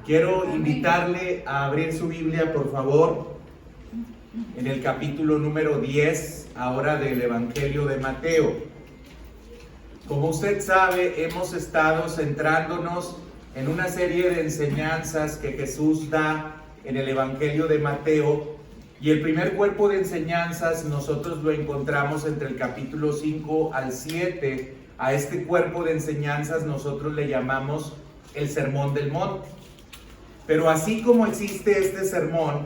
Quiero invitarle a abrir su Biblia, por favor, en el capítulo número 10, ahora del Evangelio de Mateo. Como usted sabe, hemos estado centrándonos en una serie de enseñanzas que Jesús da en el Evangelio de Mateo, y el primer cuerpo de enseñanzas nosotros lo encontramos entre el capítulo 5 al 7. A este cuerpo de enseñanzas nosotros le llamamos el Sermón del Monte. Pero así como existe este sermón,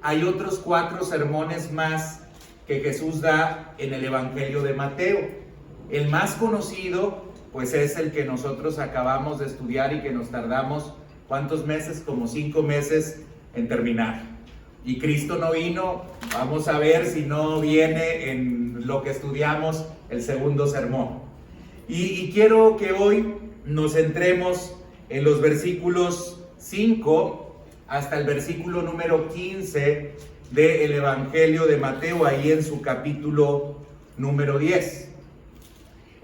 hay otros 4 sermones más que Jesús da en el Evangelio de Mateo. El más conocido, pues es el que nosotros acabamos de estudiar y que nos tardamos, ¿cuántos meses? Como 5 meses en terminar. Y Cristo no vino, vamos a ver si no viene en lo que estudiamos el segundo sermón. Y quiero que hoy nos centremos en los versículos 5 hasta el versículo número 15 del Evangelio de Mateo, ahí en su capítulo número 10.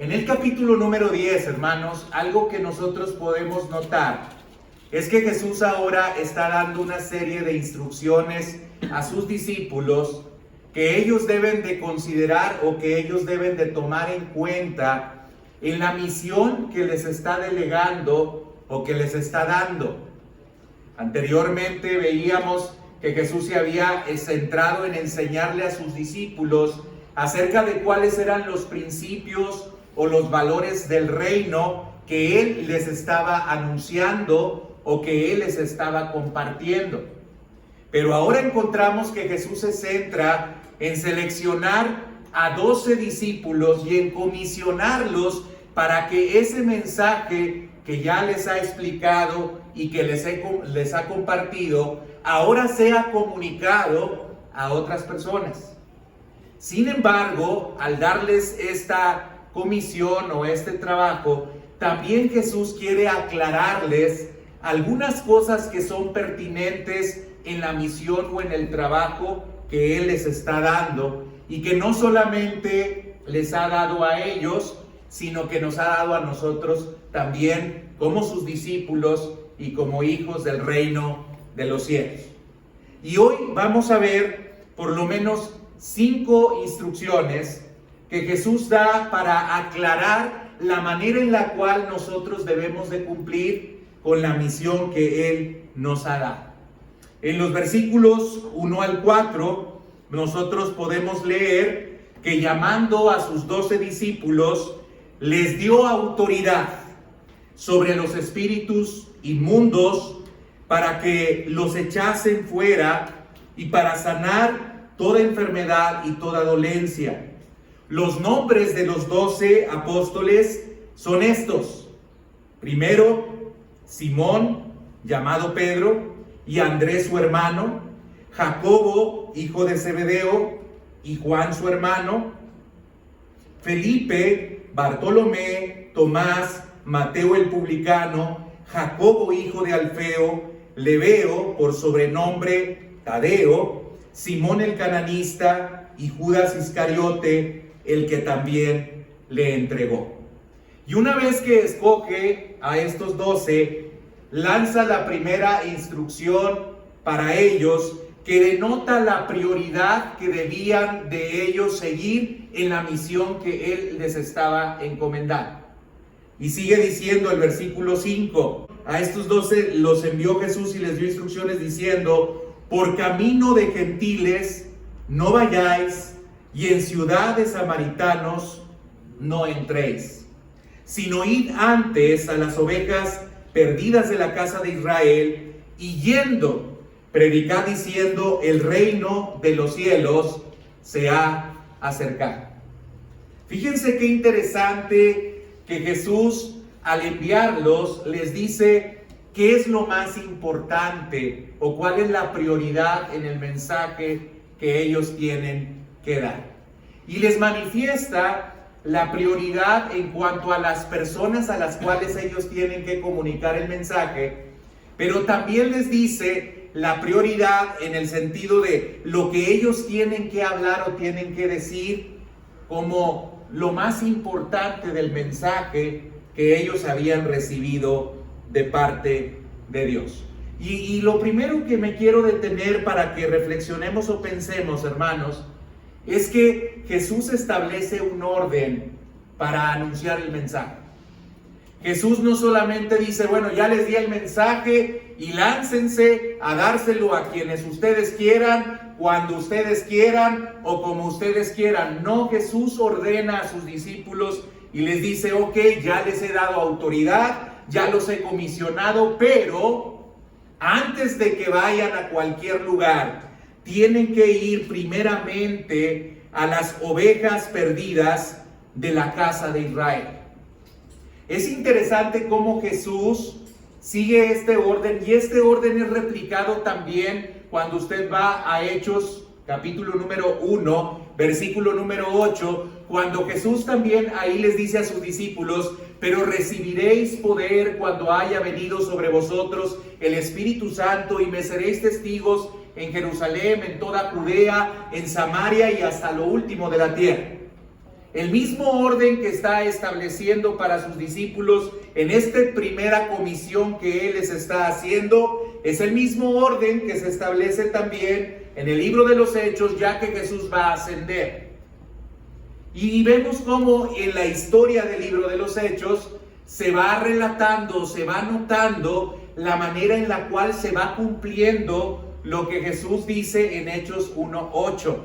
En el capítulo número 10, hermanos, algo que nosotros podemos notar es que Jesús ahora está dando una serie de instrucciones a sus discípulos que ellos deben de considerar o que ellos deben de tomar en cuenta en la misión que les está delegando o que les está dando. Anteriormente veíamos que Jesús se había centrado en enseñarle a sus discípulos acerca de cuáles eran los principios o los valores del reino que Él les estaba anunciando o que Él les estaba compartiendo. Pero ahora encontramos que Jesús se centra en seleccionar a 12 discípulos y en comisionarlos para que ese mensaje que ya les ha explicado y que les ha compartido, ahora sea comunicado a otras personas. Sin embargo, al darles esta comisión o este trabajo, también Jesús quiere aclararles algunas cosas que son pertinentes en la misión o en el trabajo que Él les está dando, y que no solamente les ha dado a ellos, sino que nos ha dado a nosotros también como sus discípulos y como hijos del reino de los cielos. Y hoy vamos a ver por lo menos 5 instrucciones que Jesús da para aclarar la manera en la cual nosotros debemos de cumplir con la misión que Él nos ha dado. En los versículos 1 al 4, nosotros podemos leer que llamando a sus 12 discípulos, les dio autoridad sobre los espíritus inmundos para que los echasen fuera y para sanar toda enfermedad y toda dolencia. Los nombres de los 12 apóstoles son estos. Primero, Simón, llamado Pedro, y Andrés su hermano, Jacobo, hijo de Zebedeo, y Juan su hermano, Felipe, Bartolomé, Tomás, Mateo el publicano, Jacobo hijo de Alfeo, Lebeo por sobrenombre Tadeo, Simón el cananista y Judas Iscariote, el que también le entregó. Y una vez que escoge a estos 12, lanza la primera instrucción para ellos, que denota la prioridad que debían de ellos seguir en la misión que Él les estaba encomendando. Y sigue diciendo el versículo 5, a estos 12 los envió Jesús y les dio instrucciones diciendo: por camino de gentiles no vayáis, y en ciudad de samaritanos no entréis, sino id antes a las ovejas perdidas de la casa de Israel, y yendo, predicad diciendo: el reino de los cielos se ha acercado. Fíjense qué interesante que Jesús, al enviarlos, les dice qué es lo más importante o cuál es la prioridad en el mensaje que ellos tienen que dar. Y les manifiesta la prioridad en cuanto a las personas a las cuales ellos tienen que comunicar el mensaje, pero también les dice la prioridad en el sentido de lo que ellos tienen que hablar o tienen que decir como lo más importante del mensaje que ellos habían recibido de parte de Dios. Y lo primero que me quiero detener para que reflexionemos o pensemos, hermanos, es que Jesús establece un orden para anunciar el mensaje. Jesús no solamente dice, bueno, ya les di el mensaje y láncense a dárselo a quienes ustedes quieran, cuando ustedes quieran o como ustedes quieran. No, Jesús ordena a sus discípulos y les dice, ok, ya les he dado autoridad, ya los he comisionado, pero antes de que vayan a cualquier lugar, tienen que ir primeramente a las ovejas perdidas de la casa de Israel. Es interesante cómo Jesús sigue este orden, y este orden es replicado también cuando usted va a Hechos capítulo número 1, versículo número 8, cuando Jesús también ahí les dice a sus discípulos, pero recibiréis poder cuando haya venido sobre vosotros el Espíritu Santo y me seréis testigos en Jerusalén, en toda Judea, en Samaria y hasta lo último de la tierra. El mismo orden que está estableciendo para sus discípulos en esta primera comisión que Él les está haciendo, es el mismo orden que se establece también en el libro de los Hechos, ya que Jesús va a ascender. Y vemos cómo en la historia del libro de los Hechos se va relatando, se va notando la manera en la cual se va cumpliendo lo que Jesús dice en Hechos 1:8.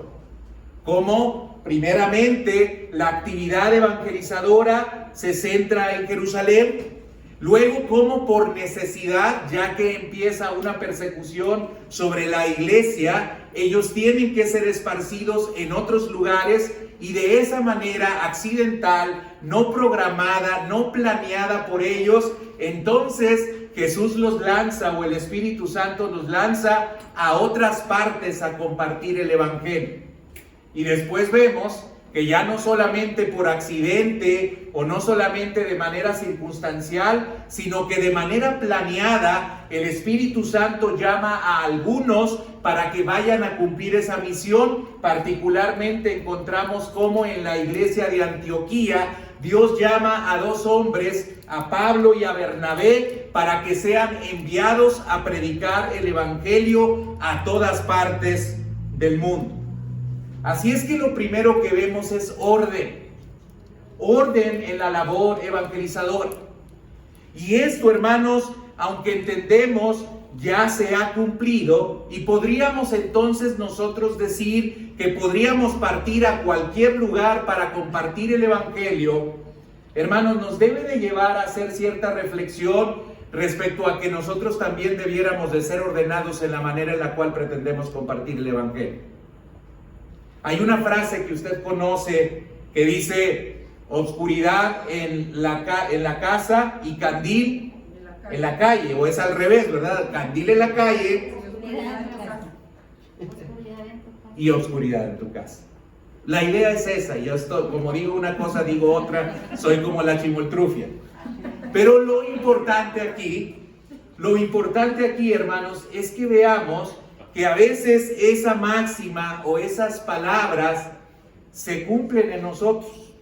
Como primeramente la actividad evangelizadora se centra en Jerusalén, luego como por necesidad, ya que empieza una persecución sobre la iglesia, ellos tienen que ser esparcidos en otros lugares y de esa manera accidental, no programada, no planeada por ellos, entonces Jesús los lanza o el Espíritu Santo los lanza a otras partes a compartir el evangelio. Y después vemos que ya no solamente por accidente o no solamente de manera circunstancial, sino que de manera planeada el Espíritu Santo llama a algunos para que vayan a cumplir esa misión. Particularmente encontramos como en la iglesia de Antioquía Dios llama a 2 hombres, a Pablo y a Bernabé, para que sean enviados a predicar el evangelio a todas partes del mundo. Así es que lo primero que vemos es orden en la labor evangelizadora. Y esto, hermanos, aunque entendemos, ya se ha cumplido, y podríamos entonces nosotros decir que podríamos partir a cualquier lugar para compartir el evangelio. Hermanos, nos debe de llevar a hacer cierta reflexión respecto a que nosotros también debiéramos de ser ordenados en la manera en la cual pretendemos compartir el evangelio. Hay una frase que usted conoce que dice obscuridad en la casa y candil en la calle, o es al revés, ¿verdad? Candil en la calle y obscuridad en tu casa. La idea es esa. Yo estoy, como digo una cosa, digo otra, soy como la chimoltrufia. Pero lo importante aquí, hermanos, es que veamos que a veces esa máxima o esas palabras se cumplen en nosotros.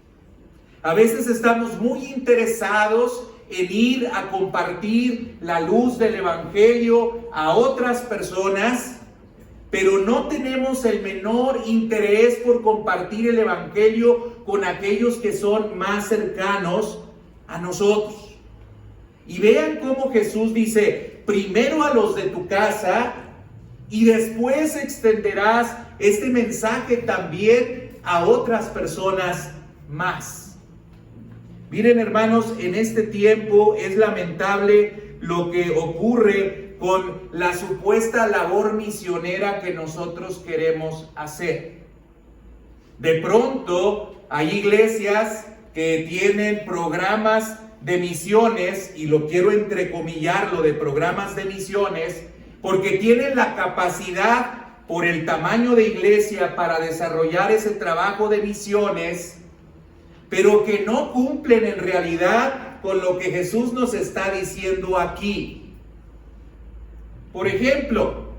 A veces estamos muy interesados en ir a compartir la luz del evangelio a otras personas, pero no tenemos el menor interés por compartir el evangelio con aquellos que son más cercanos a nosotros. Y vean cómo Jesús dice, primero a los de tu casa, y después extenderás este mensaje también a otras personas más. Miren, hermanos, en este tiempo es lamentable lo que ocurre con la supuesta labor misionera que nosotros queremos hacer. De pronto hay iglesias que tienen programas de misiones, y lo quiero entrecomillarlo de programas de misiones, porque tienen la capacidad por el tamaño de iglesia para desarrollar ese trabajo de misiones, pero que no cumplen en realidad con lo que Jesús nos está diciendo aquí. Por ejemplo,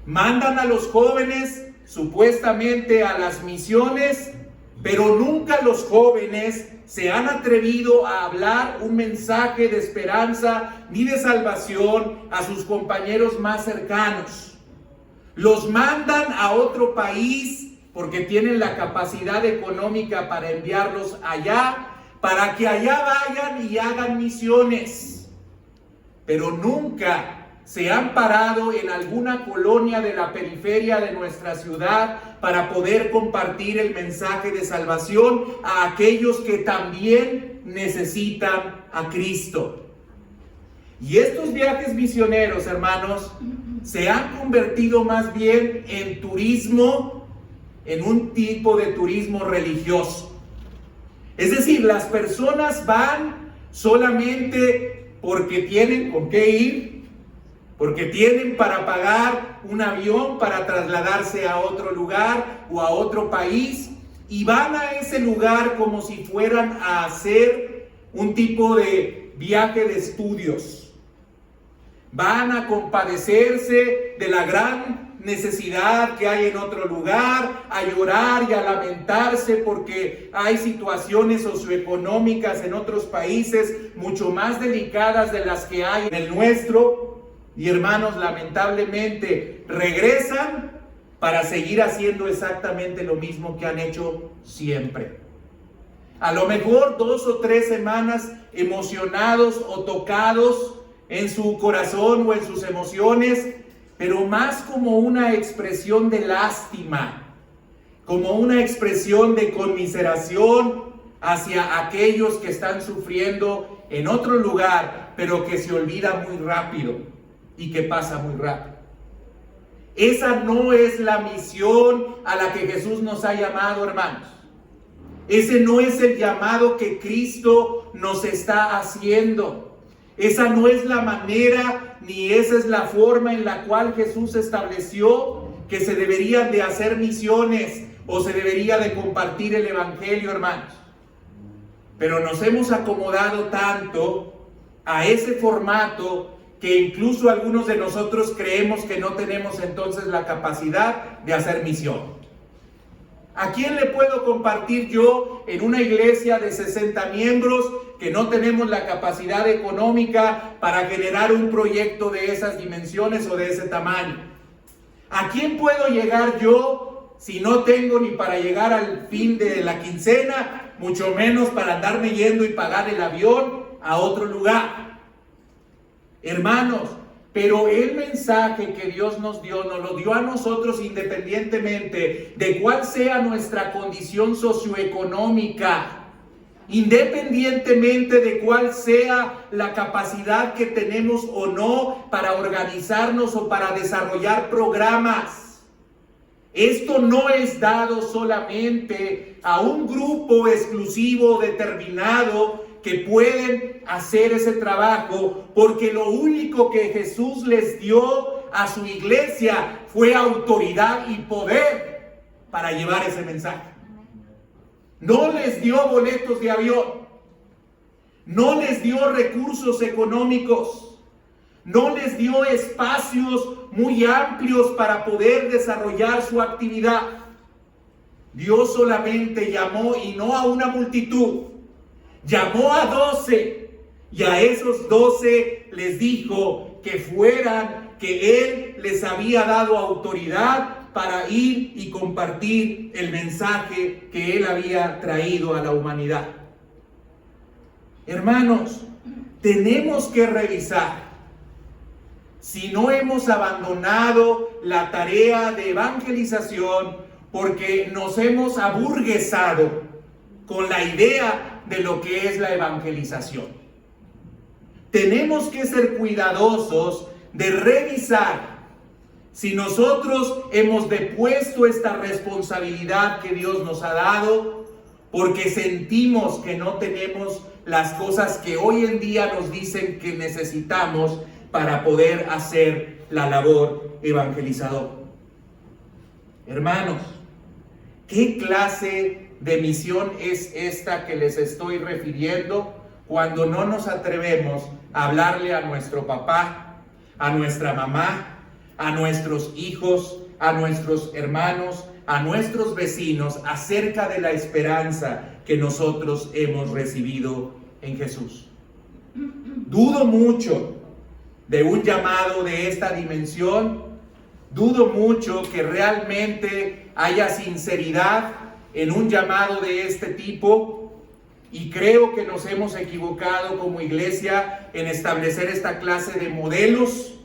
mandan a los jóvenes supuestamente a las misiones pero nunca los jóvenes se han atrevido a hablar un mensaje de esperanza ni de salvación a sus compañeros más cercanos. Los mandan a otro país porque tienen la capacidad económica para enviarlos allá, para que allá vayan y hagan misiones. Pero nunca se han parado en alguna colonia de la periferia de nuestra ciudad para poder compartir el mensaje de salvación a aquellos que también necesitan a Cristo. Y estos viajes misioneros, hermanos, se han convertido más bien en turismo, en un tipo de turismo religioso. Es decir, las personas van solamente porque tienen con qué ir, porque tienen para pagar un avión para trasladarse a otro lugar o a otro país, y van a ese lugar como si fueran a hacer un tipo de viaje de estudios. Van a compadecerse de la gran necesidad que hay en otro lugar, a llorar y a lamentarse porque hay situaciones socioeconómicas en otros países mucho más delicadas de las que hay en el nuestro. Y hermanos, lamentablemente regresan para seguir haciendo exactamente lo mismo que han hecho siempre. A lo mejor 2 o 3 semanas emocionados o tocados en su corazón o en sus emociones, pero más como una expresión de lástima, como una expresión de conmiseración hacia aquellos que están sufriendo en otro lugar, pero que se olvida muy rápido y que pasa muy rápido. Esa no es la misión a la que Jesús nos ha llamado, hermanos. Ese no es el llamado que Cristo nos está haciendo. Esa no es la manera, ni esa es la forma en la cual Jesús estableció que se deberían de hacer misiones o se debería de compartir el evangelio, hermanos. Pero nos hemos acomodado tanto a ese formato que incluso algunos de nosotros creemos que no tenemos entonces la capacidad de hacer misión. ¿A quién le puedo compartir yo en una iglesia de 60 miembros que no tenemos la capacidad económica para generar un proyecto de esas dimensiones o de ese tamaño? ¿A quién puedo llegar yo si no tengo ni para llegar al fin de la quincena, mucho menos para andarme yendo y pagar el avión a otro lugar? Hermanos, pero el mensaje que Dios nos lo dio a nosotros independientemente de cuál sea nuestra condición socioeconómica, independientemente de cuál sea la capacidad que tenemos o no para organizarnos o para desarrollar programas. Esto no es dado solamente a un grupo exclusivo determinado que pueden hacer ese trabajo, porque lo único que Jesús les dio a su iglesia fue autoridad y poder para llevar ese mensaje. No les dio boletos de avión, no les dio recursos económicos, no les dio espacios muy amplios para poder desarrollar su actividad. Dios solamente llamó, y no a una multitud, llamó a 12, y a esos 12 les dijo que fueran, que Él les había dado autoridad para ir y compartir el mensaje que Él había traído a la humanidad. Hermanos, tenemos que revisar si no hemos abandonado la tarea de evangelización porque nos hemos aburguesado con la idea de lo que es la evangelización. Tenemos que ser cuidadosos de revisar si nosotros hemos depuesto esta responsabilidad que Dios nos ha dado porque sentimos que no tenemos las cosas que hoy en día nos dicen que necesitamos para poder hacer la labor evangelizadora. Hermanos, ¿qué clase de misión es esta que les estoy refiriendo cuando no nos atrevemos a hablarle a nuestro papá, a nuestra mamá, a nuestros hijos, a nuestros hermanos, a nuestros vecinos, acerca de la esperanza que nosotros hemos recibido en Jesús. Dudo mucho de un llamado de esta dimensión. Dudo mucho que realmente haya sinceridad en un llamado de este tipo, y creo que nos hemos equivocado como iglesia en establecer esta clase de modelos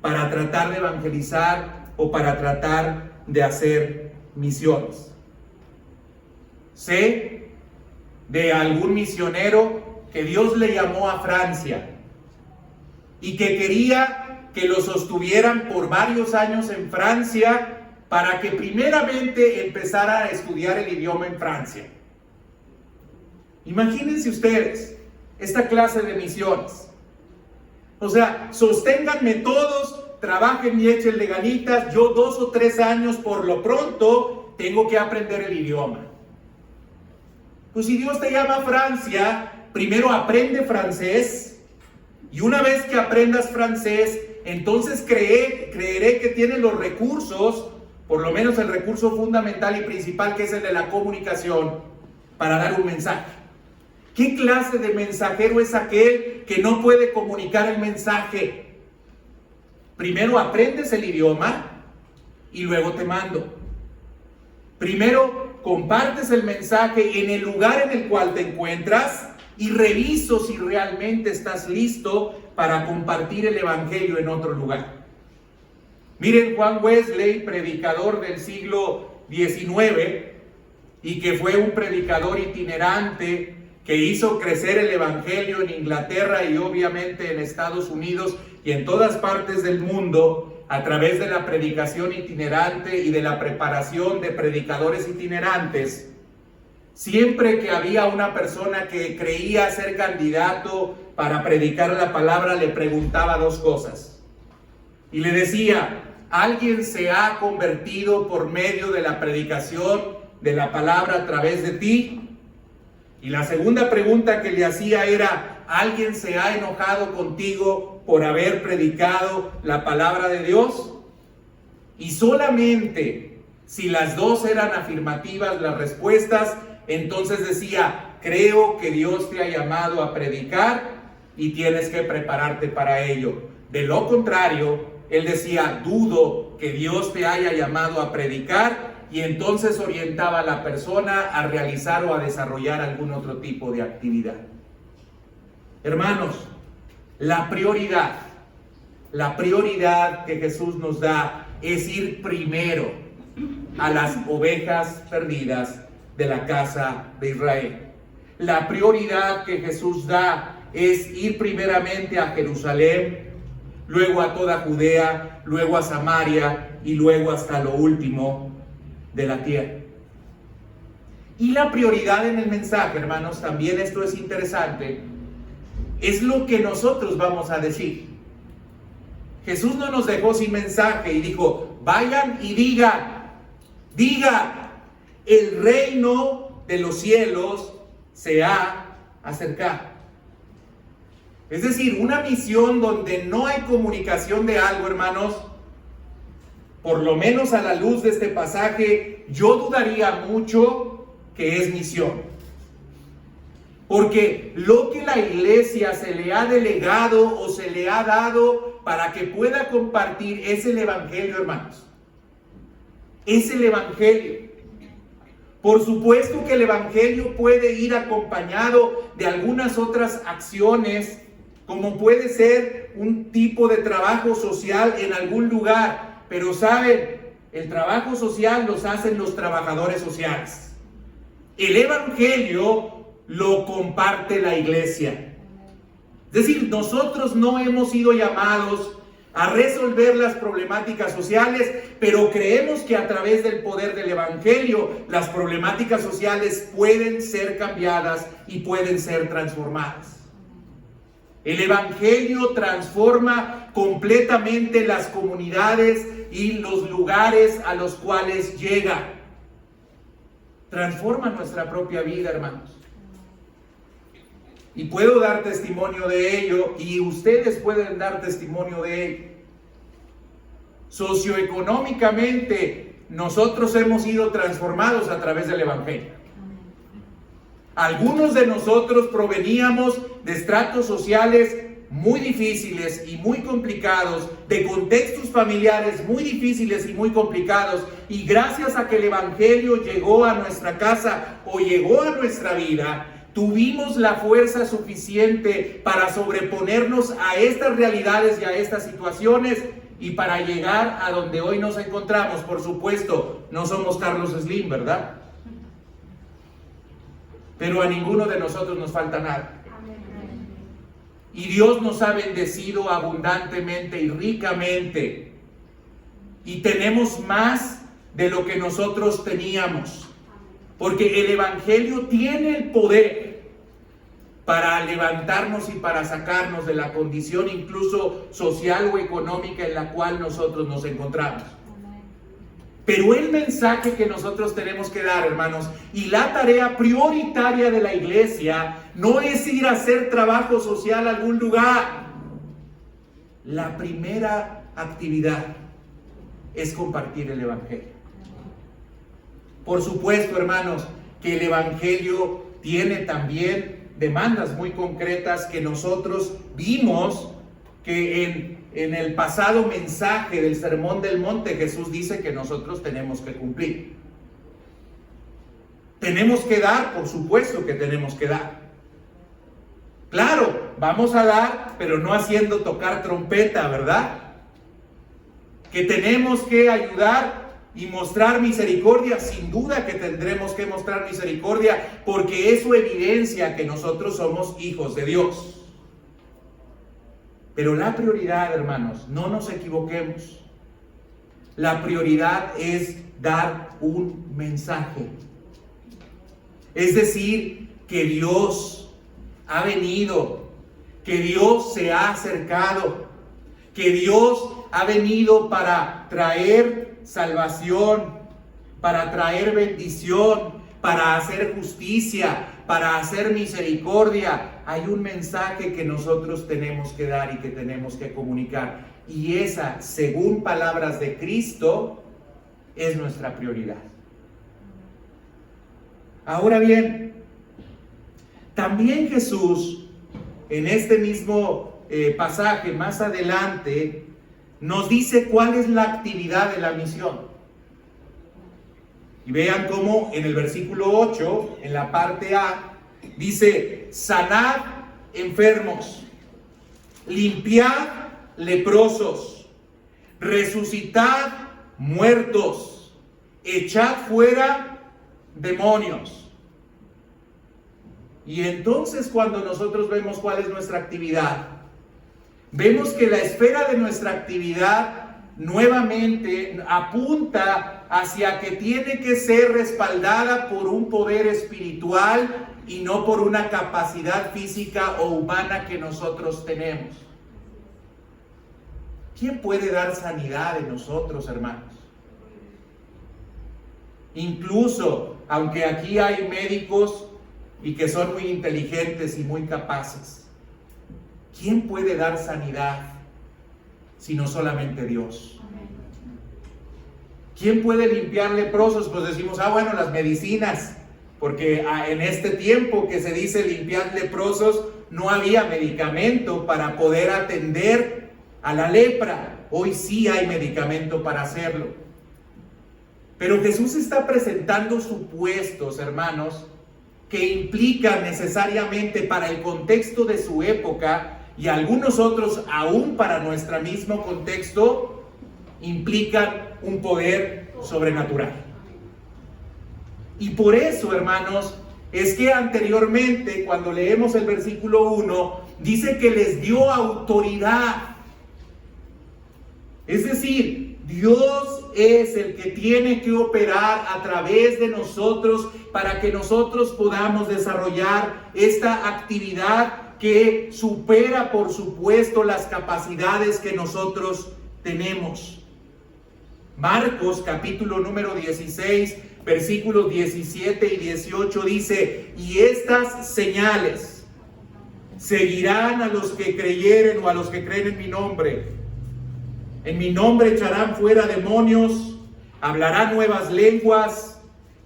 para tratar de evangelizar o para tratar de hacer misiones. Sé de algún misionero que Dios le llamó a Francia y que quería que lo sostuvieran por varios años en Francia para que primeramente empezara a estudiar el idioma en Francia. Imagínense ustedes esta clase de misiones. O sea, sosténganme todos, trabajen y échenle ganitas. Yo 2 o 3 años por lo pronto tengo que aprender el idioma. Pues si Dios te llama a Francia, primero aprende francés, y una vez que aprendas francés, entonces creeré que tienes los recursos, por lo menos el recurso fundamental y principal, que es el de la comunicación, para dar un mensaje. ¿Qué clase de mensajero es aquel que no puede comunicar el mensaje? Primero aprendes el idioma y luego te mando. Primero compartes el mensaje en el lugar en el cual te encuentras y reviso si realmente estás listo para compartir el evangelio en otro lugar. Miren, Juan Wesley, predicador del siglo XIX, y que fue un predicador itinerante que hizo crecer el evangelio en Inglaterra y obviamente en Estados Unidos y en todas partes del mundo, a través de la predicación itinerante y de la preparación de predicadores itinerantes. Siempre que había una persona que creía ser candidato para predicar la palabra, le preguntaba 2 cosas. Y le decía: ¿alguien se ha convertido por medio de la predicación de la palabra a través de ti? Y la segunda pregunta que le hacía era: ¿alguien se ha enojado contigo por haber predicado la palabra de Dios? Y solamente si las 2 eran afirmativas las respuestas, entonces decía: creo que Dios te ha llamado a predicar y tienes que prepararte para ello. De lo contrario, él decía: dudo que Dios te haya llamado a predicar, y entonces orientaba a la persona a realizar o a desarrollar algún otro tipo de actividad. Hermanos, la prioridad que Jesús nos da es ir primero a las ovejas perdidas de la casa de Israel. La prioridad que Jesús da es ir primeramente a Jerusalén, luego a toda Judea, luego a Samaria y luego hasta lo último de la tierra. Y la prioridad en el mensaje, hermanos, también esto es interesante, es lo que nosotros vamos a decir. Jesús no nos dejó sin mensaje y dijo: vayan y digan, el reino de los cielos se ha acercado. Es decir, una misión donde no hay comunicación de algo, hermanos, por lo menos a la luz de este pasaje, yo dudaría mucho que es misión. Porque lo que la iglesia se le ha delegado o se le ha dado para que pueda compartir es el evangelio, hermanos. Es el evangelio. Por supuesto que el evangelio puede ir acompañado de algunas otras acciones, como puede ser un tipo de trabajo social en algún lugar. Pero saben, el trabajo social los hacen los trabajadores sociales. El evangelio lo comparte la iglesia. Es decir, nosotros no hemos sido llamados a resolver las problemáticas sociales, pero creemos que a través del poder del evangelio las problemáticas sociales pueden ser cambiadas y pueden ser transformadas. El evangelio transforma completamente las comunidades y los lugares a los cuales llega. Transforma nuestra propia vida, hermanos. Y puedo dar testimonio de ello, y ustedes pueden dar testimonio de ello. socioeconómicamente nosotros hemos sido transformados a través del Evangelio. Algunos de nosotros proveníamos de estratos sociales muy difíciles y muy complicados, de contextos familiares muy difíciles y muy complicados, y gracias a que el Evangelio llegó a nuestra casa o llegó a nuestra vida, tuvimos la fuerza suficiente para sobreponernos a estas realidades y a estas situaciones y para llegar a donde hoy nos encontramos. Por supuesto, no somos Carlos Slim, ¿verdad? Pero a ninguno de nosotros nos falta nada. Y Dios nos ha bendecido abundantemente y ricamente. Y tenemos más de lo que nosotros teníamos. Porque el Evangelio tiene el poder para levantarnos y para sacarnos de la condición incluso social o económica en la cual nosotros nos encontramos. Pero el mensaje que nosotros tenemos que dar, hermanos, y la tarea prioritaria de la iglesia, no es ir a hacer trabajo social a algún lugar. La primera actividad es compartir el Evangelio. Por supuesto, hermanos, que el Evangelio tiene también demandas muy concretas que nosotros vimos que en el pasado mensaje del Sermón del Monte Jesús dice que nosotros tenemos que cumplir. Tenemos que dar, por supuesto que tenemos que dar. Claro, vamos a dar, pero no haciendo tocar trompeta, ¿verdad? Que tenemos que ayudar y mostrar misericordia, sin duda que tendremos que mostrar misericordia, porque eso evidencia que nosotros somos hijos de Dios. Pero la prioridad, hermanos, no nos equivoquemos. La prioridad es dar un mensaje. Es decir, que Dios ha venido, que Dios se ha acercado, que Dios ha venido para traer salvación, para traer bendición, para hacer justicia, para hacer misericordia. Hay un mensaje que nosotros tenemos que dar y que tenemos que comunicar. Y esa, según palabras de Cristo, es nuestra prioridad. Ahora bien, también Jesús, en este mismo pasaje más adelante, nos dice cuál es la actividad de la misión. Y vean cómo en el versículo 8, en la parte A, dice: sanad enfermos, limpiad leprosos, resucitad muertos, echad fuera demonios. Y entonces, cuando nosotros vemos cuál es nuestra actividad, vemos que la esfera de nuestra actividad nuevamente apunta hacia que tiene que ser respaldada por un poder espiritual y no por una capacidad física o humana que nosotros tenemos. ¿Quién puede dar sanidad en nosotros, hermanos? Incluso, aunque aquí hay médicos y que son muy inteligentes y muy capaces, ¿quién puede dar sanidad sino solamente Dios? ¿Quién puede limpiar leprosos? Pues decimos, bueno, las medicinas, porque en este tiempo que se dice limpiar leprosos, no había medicamento para poder atender a la lepra. Hoy sí hay medicamento para hacerlo. Pero Jesús está presentando supuestos, hermanos, que implican necesariamente para el contexto de su época, y algunos otros aún para nuestro mismo contexto, implican un poder sobrenatural. Y por eso, hermanos, es que anteriormente, cuando leemos el versículo 1, dice que les dio autoridad. Es decir, Dios es el que tiene que operar a través de nosotros para que nosotros podamos desarrollar esta actividad que supera, por supuesto, las capacidades que nosotros tenemos. Marcos capítulo número 16, versículos 17 y 18 dice: y estas señales seguirán a los que creyeren o a los que creen en mi nombre. En mi nombre echarán fuera demonios, hablarán nuevas lenguas,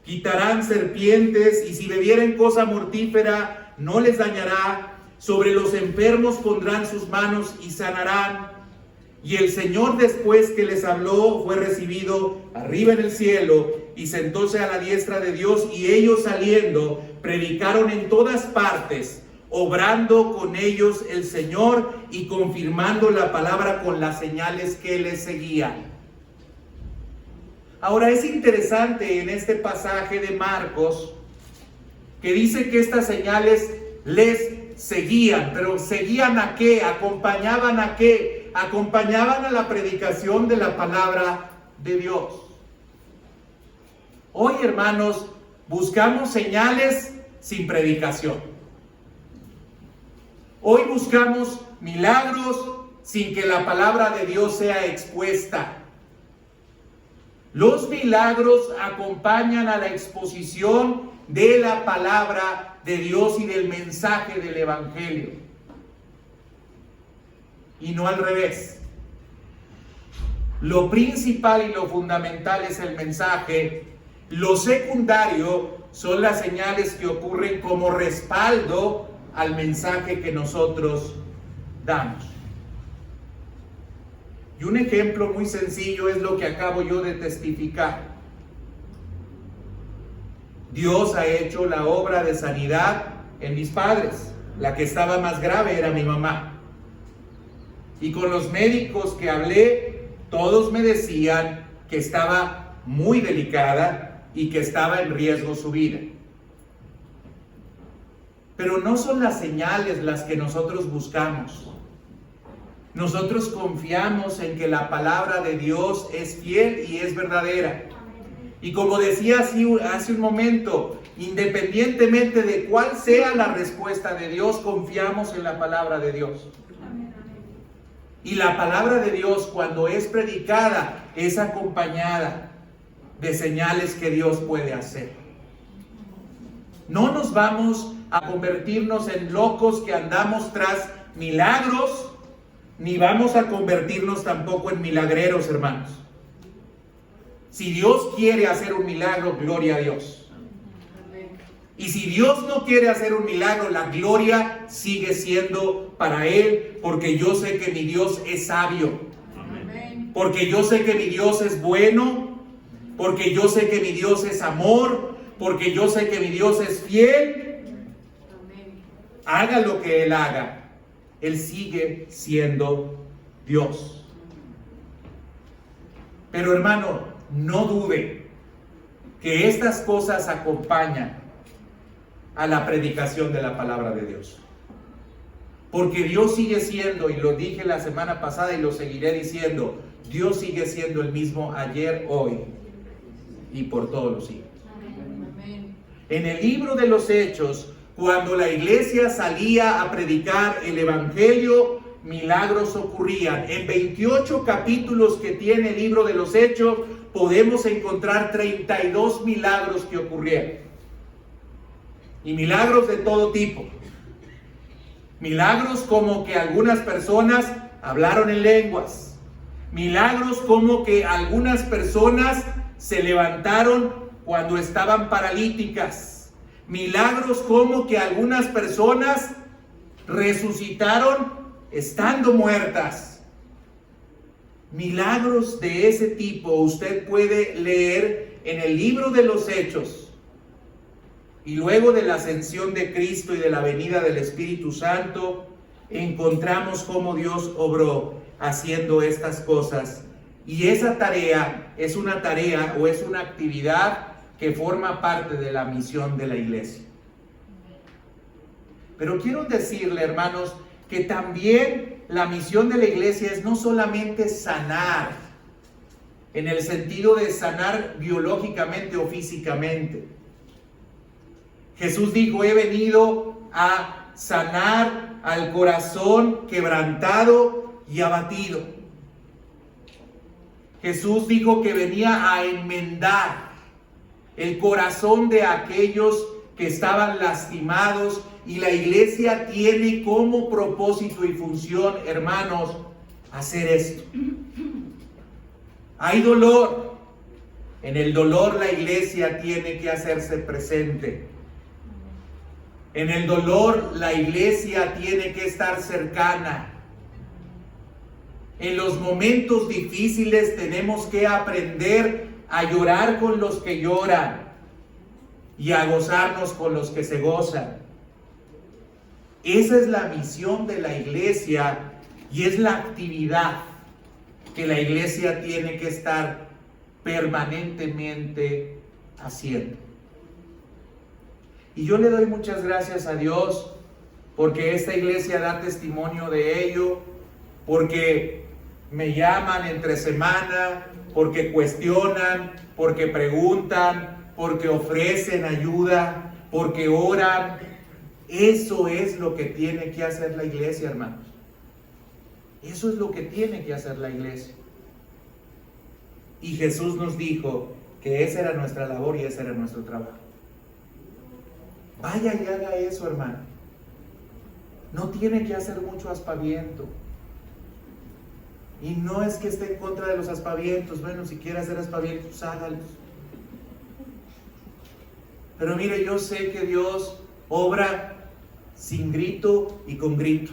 quitarán serpientes, y si bebieren cosa mortífera no les dañará. Sobre los enfermos pondrán sus manos y sanarán. Y el Señor, después que les habló, fue recibido arriba en el cielo y sentóse a la diestra de Dios. Y ellos, saliendo, predicaron en todas partes, obrando con ellos el Señor y confirmando la palabra con las señales que les seguían. Ahora, es interesante en este pasaje de Marcos que dice que estas señales les seguían. Pero ¿seguían a qué? ¿Acompañaban a qué? Acompañaban a la predicación de la palabra de Dios. Hoy, hermanos, buscamos señales sin predicación. Hoy buscamos milagros sin que la palabra de Dios sea expuesta. Los milagros acompañan a la exposición de la palabra de Dios y del mensaje del Evangelio. Y no al revés. Lo principal y lo fundamental es el mensaje. Lo secundario son las señales que ocurren como respaldo al mensaje que nosotros damos. Y un ejemplo muy sencillo es lo que acabo yo de testificar. Dios ha hecho la obra de sanidad en mis padres. La que estaba más grave era mi mamá. Y con los médicos que hablé, todos me decían que estaba muy delicada y que estaba en riesgo su vida. Pero no son las señales las que nosotros buscamos. Nosotros confiamos en que la palabra de Dios es fiel y es verdadera. Y como decía hace un momento, independientemente de cuál sea la respuesta de Dios, confiamos en la palabra de Dios. Y la palabra de Dios, cuando es predicada, es acompañada de señales que Dios puede hacer. No nos vamos a convertirnos en locos que andamos tras milagros, ni vamos a convertirnos tampoco en milagreros, hermanos. Si Dios quiere hacer un milagro, gloria a Dios. Y si Dios no quiere hacer un milagro, la gloria sigue siendo para Él, porque yo sé que mi Dios es sabio. Porque yo sé que mi Dios es bueno, porque yo sé que mi Dios es amor, porque yo sé que mi Dios es fiel. Haga lo que Él haga, Él sigue siendo Dios. Pero hermano, no dude que estas cosas acompañan a la predicación de la palabra de Dios. Porque Dios sigue siendo, y lo dije la semana pasada y lo seguiré diciendo, Dios sigue siendo el mismo ayer, hoy y por todos los siglos. En el libro de los Hechos, cuando la iglesia salía a predicar el Evangelio, milagros ocurrían. En 28 capítulos que tiene el libro de los Hechos, podemos encontrar 32 milagros que ocurrieron. Y milagros de todo tipo. Milagros como que algunas personas hablaron en lenguas. Milagros como que algunas personas se levantaron cuando estaban paralíticas. Milagros como que algunas personas resucitaron estando muertas. Milagros de ese tipo usted puede leer en el libro de los Hechos. Y luego de la ascensión de Cristo y de la venida del Espíritu Santo, encontramos cómo Dios obró haciendo estas cosas. Y esa tarea es una tarea o es una actividad que forma parte de la misión de la iglesia. Pero quiero decirle, hermanos, que también la misión de la iglesia es no solamente sanar, en el sentido de sanar biológicamente o físicamente. Jesús dijo, he venido a sanar al corazón quebrantado y abatido. Jesús dijo que venía a enmendar el corazón de aquellos que estaban lastimados, y la iglesia tiene como propósito y función, hermanos, hacer esto. Hay dolor. En el dolor la iglesia tiene que hacerse presente. En el dolor la iglesia tiene que estar cercana. En los momentos difíciles tenemos que aprender a llorar con los que lloran y a gozarnos con los que se gozan. Esa es la misión de la iglesia y es la actividad que la iglesia tiene que estar permanentemente haciendo. Y yo le doy muchas gracias a Dios porque esta iglesia da testimonio de ello, porque me llaman entre semana, porque cuestionan, porque preguntan, porque ofrecen ayuda, porque oran. Eso es lo que tiene que hacer la iglesia, hermanos. Eso es lo que tiene que hacer la iglesia. Y Jesús nos dijo que esa era nuestra labor y ese era nuestro trabajo. Vaya y haga eso, hermano. No tiene que hacer mucho aspaviento. Y no es que esté en contra de los aspavientos. Bueno, si quiere hacer aspavientos, hágalos. Pero mire, yo sé que Dios obra sin grito y con grito.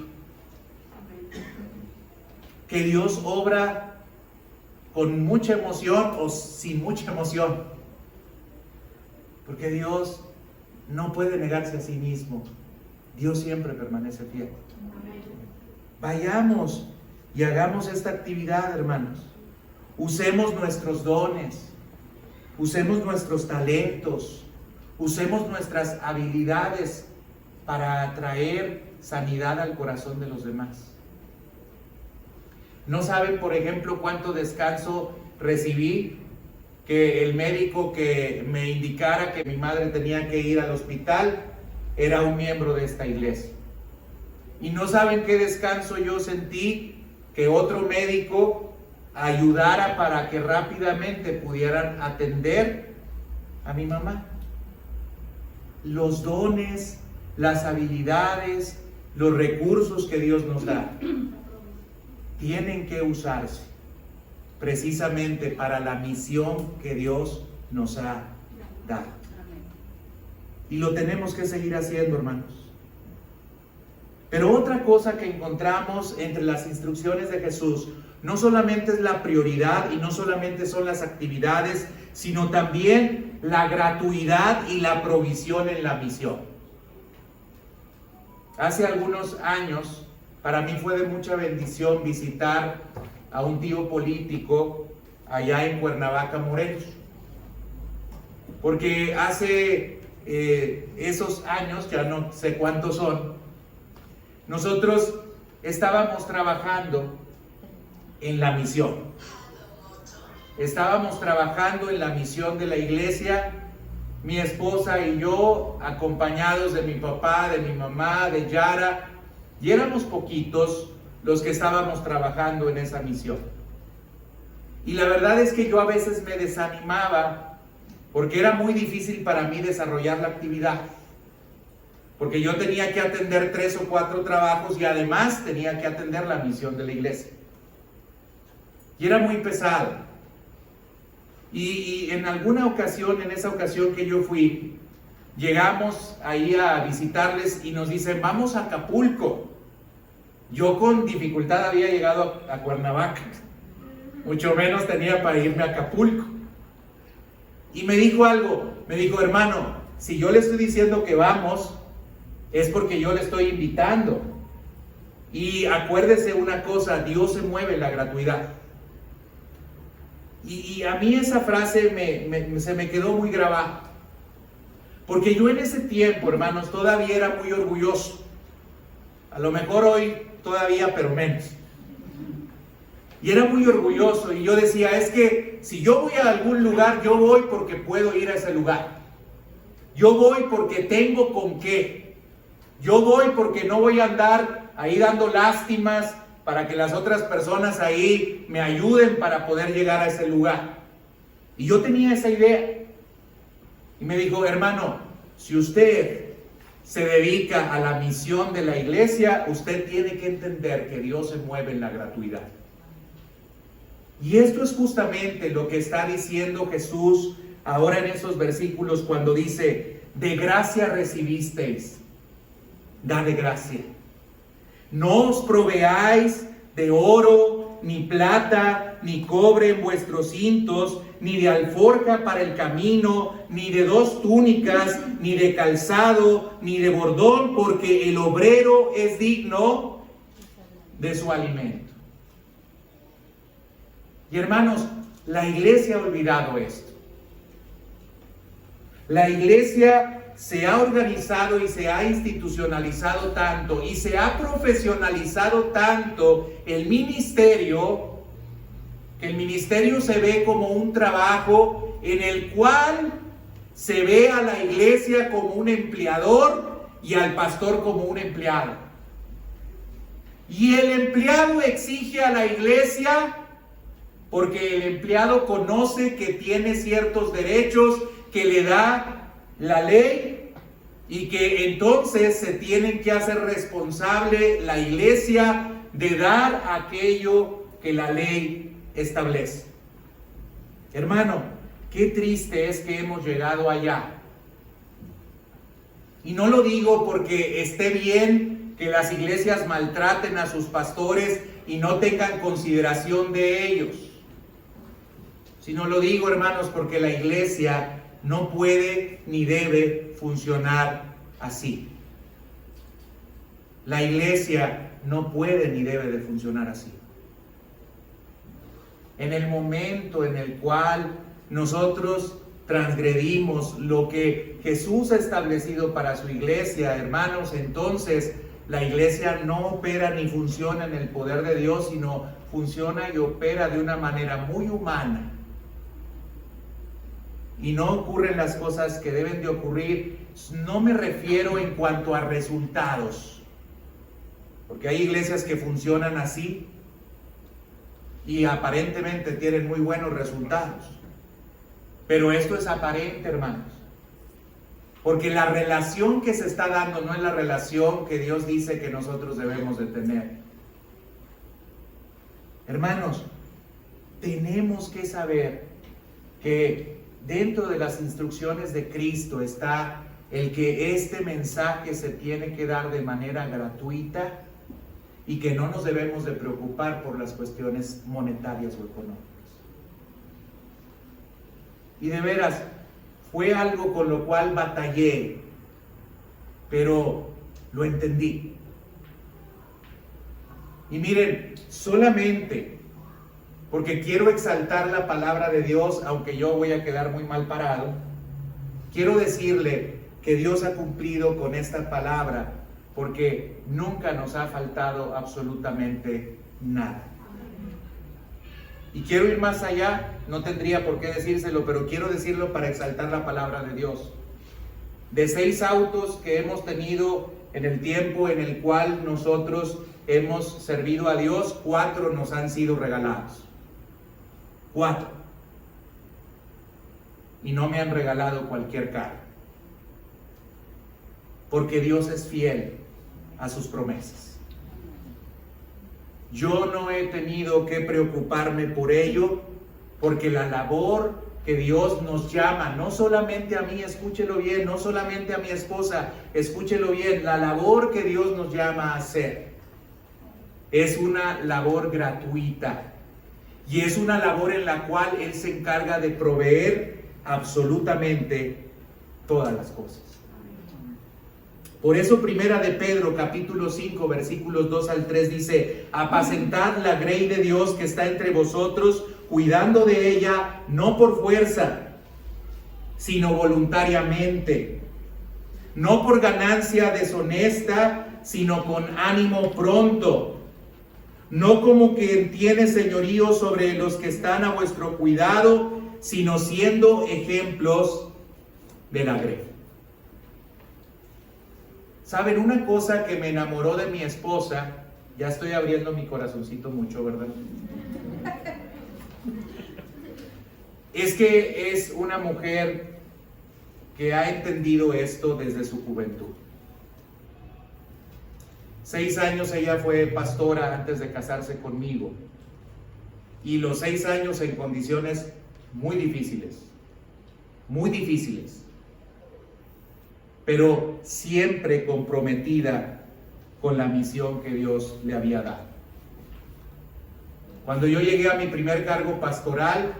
Que Dios obra con mucha emoción o sin mucha emoción. Porque Dios no puede negarse a sí mismo. Dios siempre permanece fiel. Vayamos y hagamos esta actividad, hermanos. Usemos nuestros dones, usemos nuestros talentos, usemos nuestras habilidades para traer sanidad al corazón de los demás. No saben, por ejemplo, cuánto descanso recibí que el médico que me indicara que mi madre tenía que ir al hospital era un miembro de esta iglesia. Y no saben qué descanso yo sentí que otro médico ayudara para que rápidamente pudieran atender a mi mamá. Los dones, las habilidades, los recursos que Dios nos da tienen que usarse precisamente para la misión que Dios nos ha dado. Y lo tenemos que seguir haciendo, hermanos. Pero otra cosa que encontramos entre las instrucciones de Jesús no solamente es la prioridad y no solamente son las actividades, sino también la gratuidad y la provisión en la misión. Hace algunos años, para mí fue de mucha bendición visitar a un tío político allá en Cuernavaca, Morelos. Porque hace esos años, ya no sé cuántos son, nosotros estábamos trabajando en la misión. Estábamos trabajando en la misión de la iglesia, mi esposa y yo, acompañados de mi papá, de mi mamá, de Yara, y éramos poquitos los que estábamos trabajando en esa misión. Y la verdad es que yo a veces me desanimaba porque era muy difícil para mí desarrollar la actividad. Porque yo tenía que atender 3 o 4 trabajos y además tenía que atender la misión de la iglesia. Y era muy pesado. Y en alguna ocasión, en esa ocasión que yo fui, llegamos ahí a visitarles y nos dicen, vamos a Acapulco. Yo con dificultad había llegado a Cuernavaca. Mucho menos tenía para irme a Acapulco. Y me dijo algo, me dijo, hermano, si yo le estoy diciendo que vamos, es porque yo le estoy invitando. Y acuérdese una cosa, Dios se mueve en la gratuidad. Y a mí esa frase se me quedó muy grabada. Porque yo en ese tiempo, hermanos, todavía era muy orgulloso. A lo mejor hoy todavía, pero menos. Y era muy orgulloso y yo decía, es que si yo voy a algún lugar, yo voy porque puedo ir a ese lugar. Yo voy porque tengo con qué. Yo voy porque no voy a andar ahí dando lástimas para que las otras personas ahí me ayuden para poder llegar a ese lugar. Y yo tenía esa idea. Y me dijo, hermano, si usted se dedica a la misión de la iglesia, usted tiene que entender que Dios se mueve en la gratuidad. Y esto es justamente lo que está diciendo Jesús ahora en esos versículos cuando dice, de gracia recibisteis, da de gracia. No os proveáis de oro, ni plata, ni cobre en vuestros cintos, ni de alforja para el camino, ni de 2 túnicas, ni de calzado, ni de bordón, porque el obrero es digno de su alimento. Y hermanos, la iglesia ha olvidado esto. La iglesia se ha organizado y se ha institucionalizado tanto y se ha profesionalizado tanto el ministerio, que el ministerio se ve como un trabajo en el cual se ve a la iglesia como un empleador y al pastor como un empleado. Y el empleado exige a la iglesia porque el empleado conoce que tiene ciertos derechos que le da la ley y que entonces se tienen que hacer responsable la iglesia de dar aquello que la ley establece. Hermano, qué triste es que hemos llegado allá. Y no lo digo porque esté bien que las iglesias maltraten a sus pastores y no tengan consideración de ellos, sino lo digo, hermanos, porque la iglesia no puede ni debe funcionar así. La iglesia no puede ni debe de funcionar así. En el momento en el cual nosotros transgredimos lo que Jesús ha establecido para su iglesia, hermanos, entonces la iglesia no opera ni funciona en el poder de Dios, sino funciona y opera de una manera muy humana. Y no ocurren las cosas que deben de ocurrir. No me refiero en cuanto a resultados, porque hay iglesias que funcionan así y aparentemente tienen muy buenos resultados, pero esto es aparente, hermanos, porque la relación que se está dando no es la relación que Dios dice que nosotros debemos de tener. Hermanos, tenemos que saber que dentro de las instrucciones de Cristo está el que este mensaje se tiene que dar de manera gratuita y que no nos debemos de preocupar por las cuestiones monetarias o económicas. Y de veras, fue algo con lo cual batallé, pero lo entendí. Y miren, solamente porque quiero exaltar la palabra de Dios, aunque yo voy a quedar muy mal parado, quiero decirle que Dios ha cumplido con esta palabra, porque nunca nos ha faltado absolutamente nada. Y quiero ir más allá, no tendría por qué decírselo, pero quiero decirlo para exaltar la palabra de Dios. De 6 autos que hemos tenido en el tiempo en el cual nosotros hemos servido a Dios, 4 nos han sido regalados. 4. Y no me han regalado cualquier carro, porque Dios es fiel a sus promesas. Yo no he tenido que preocuparme por ello, porque la labor que Dios nos llama, no solamente a mí, escúchelo bien, no solamente a mi esposa, escúchelo bien, la labor que Dios nos llama a hacer es una labor gratuita. Y es una labor en la cual Él se encarga de proveer absolutamente todas las cosas. Por eso Primera de Pedro, capítulo 5, versículos 2 al 3 dice: apacentad la grey de Dios que está entre vosotros, cuidando de ella, no por fuerza, sino voluntariamente, no por ganancia deshonesta, sino con ánimo pronto, no como quien tiene señorío sobre los que están a vuestro cuidado, sino siendo ejemplos de la grey. ¿Saben una cosa que me enamoró de mi esposa? Ya estoy abriendo mi corazoncito mucho, ¿verdad? Es que es una mujer que ha entendido esto desde su juventud. 6 años ella fue pastora antes de casarse conmigo. y los 6 años en condiciones muy difíciles, pero siempre comprometida con la misión que Dios le había dado. Cuando yo llegué a mi primer cargo pastoral,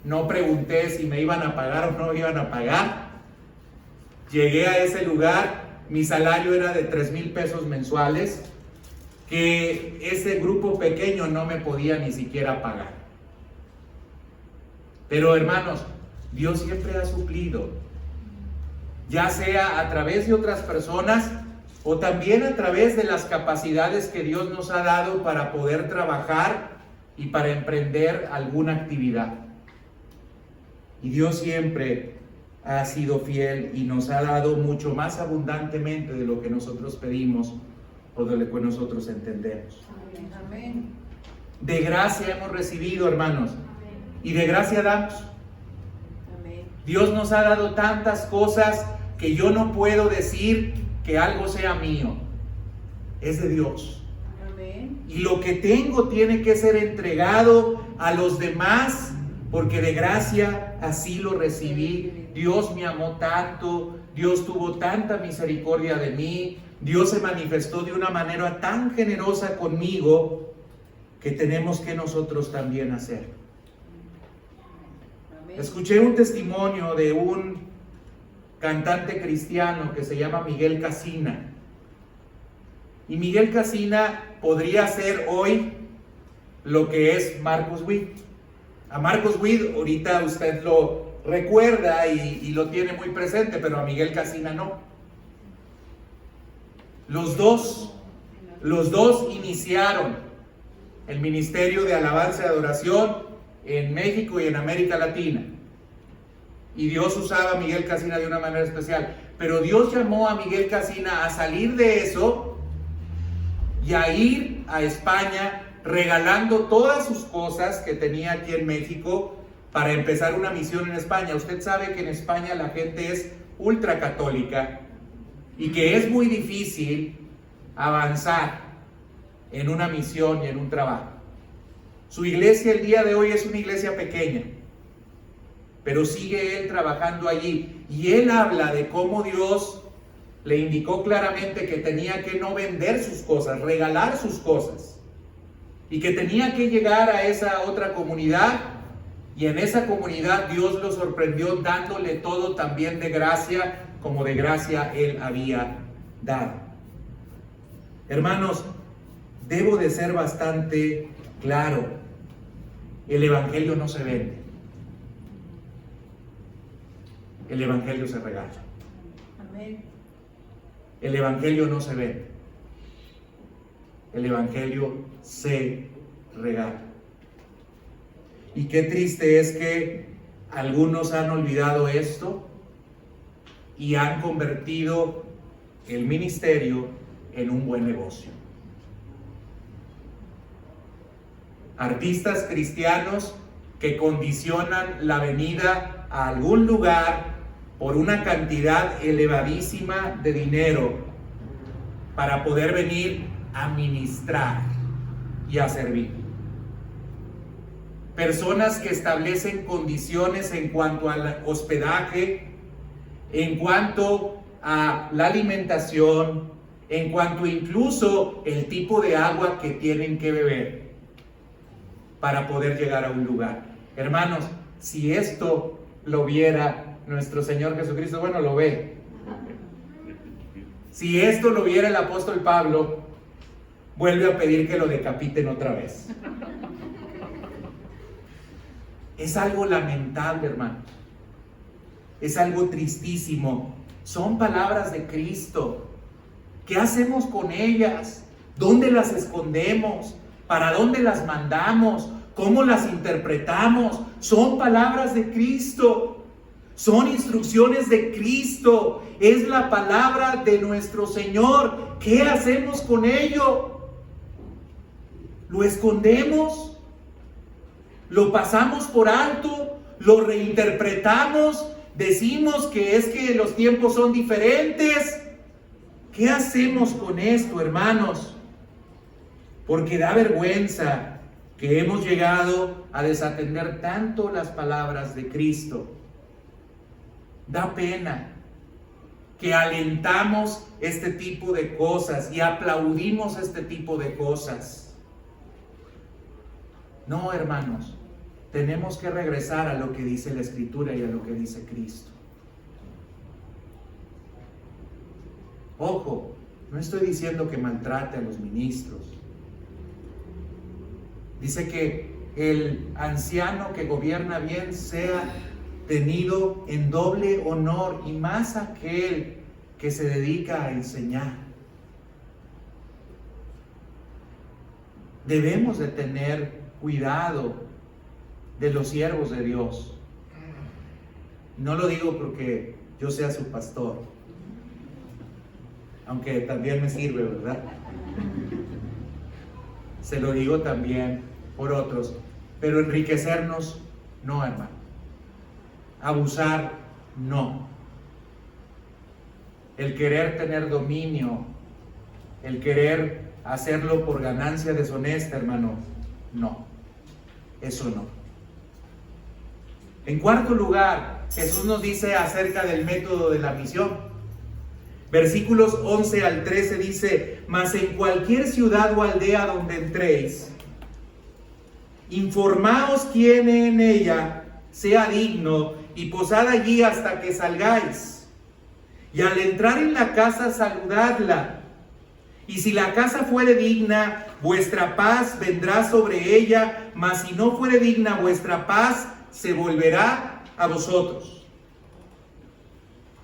no pregunté si me iban a pagar o no me iban a pagar. Llegué a ese lugar, mi salario era de 3,000 pesos mensuales, que ese grupo pequeño no me podía ni siquiera pagar. Pero hermanos, Dios siempre ha suplido, ya sea a través de otras personas o también a través de las capacidades que Dios nos ha dado para poder trabajar y para emprender alguna actividad. Y Dios siempre ha sido fiel y nos ha dado mucho más abundantemente de lo que nosotros pedimos o de lo que nosotros entendemos. Amén. De gracia hemos recibido, hermanos, y de gracia damos. Amén. Dios nos ha dado tantas cosas que yo no puedo decir que algo sea mío. Es de Dios. Amén. Y lo que tengo tiene que ser entregado a los demás, porque de gracia así lo recibí. Dios me amó tanto, Dios tuvo tanta misericordia de mí, Dios se manifestó de una manera tan generosa conmigo, que tenemos que nosotros también hacerlo. Amén. Escuché un testimonio de un cantante cristiano que se llama Miguel Casina. Y Miguel Casina podría ser hoy lo que es Marcos Witt. A Marcos Witt ahorita usted lo recuerda y lo tiene muy presente, pero a Miguel Casina no. Los dos iniciaron el ministerio de alabanza y adoración en México y en América Latina. Y Dios usaba a Miguel Casina de una manera especial. Pero Dios llamó a Miguel Casina a salir de eso y a ir a España regalando todas sus cosas que tenía aquí en México para empezar una misión en España. Usted sabe que en España la gente es ultracatólica y que es muy difícil avanzar en una misión y en un trabajo. Su iglesia el día de hoy es una iglesia pequeña, pero sigue él trabajando allí, y él habla de cómo Dios le indicó claramente que tenía que no vender sus cosas, regalar sus cosas, y que tenía que llegar a esa otra comunidad, y en esa comunidad Dios lo sorprendió dándole todo también de gracia, como de gracia él había dado. Hermanos, debo de ser bastante claro: el evangelio no se vende, el evangelio se regala. Amén. El evangelio no se vende, el evangelio se regala. Y qué triste es que algunos han olvidado esto y han convertido el ministerio en un buen negocio. Artistas cristianos que condicionan la venida a algún lugar por una cantidad elevadísima de dinero para poder venir a ministrar y a servir. Personas que establecen condiciones en cuanto al hospedaje, en cuanto a la alimentación, en cuanto incluso el tipo de agua que tienen que beber para poder llegar a un lugar. Hermanos, si esto lo viera nuestro Señor Jesucristo, bueno, lo ve. Si esto lo viera el apóstol Pablo, vuelve a pedir que lo decapiten otra vez. Es algo lamentable, hermanos. Es algo tristísimo. Son palabras de Cristo. ¿Qué hacemos con ellas? ¿Dónde las escondemos? ¿Para dónde las mandamos? ¿Cómo las interpretamos? Son palabras de Cristo. Son instrucciones de Cristo. Es la palabra de nuestro Señor. ¿Qué hacemos con ello? ¿Lo escondemos? ¿Lo pasamos por alto? ¿Lo reinterpretamos? ¿Decimos que es que los tiempos son diferentes? ¿Qué hacemos con esto, hermanos? Porque da vergüenza que hemos llegado a desatender tanto las palabras de Cristo. Da pena que alentamos este tipo de cosas y aplaudimos este tipo de cosas. No, hermanos, tenemos que regresar a lo que dice la Escritura y a lo que dice Cristo. Ojo, no estoy diciendo que maltrate a los ministros. Dice que el anciano que gobierna bien sea tenido en doble honor, y más aquel que se dedica a enseñar. Debemos de tener cuidado de los siervos de Dios. No lo digo porque yo sea su pastor, aunque también me sirve, ¿verdad? Se lo digo también por otros, pero enriquecernos, no, hermano. Abusar, no. El querer tener dominio, el querer hacerlo por ganancia deshonesta, hermano, no. Eso no. En cuarto lugar, Jesús nos dice acerca del método de la misión. Versículos 11 al 13 dice: mas en cualquier ciudad o aldea donde entréis, informaos quién en ella sea digno y posad allí hasta que salgáis. Y al entrar en la casa, saludadla. Y si la casa fuere digna, vuestra paz vendrá sobre ella, mas si no fuere digna, vuestra paz se volverá a vosotros.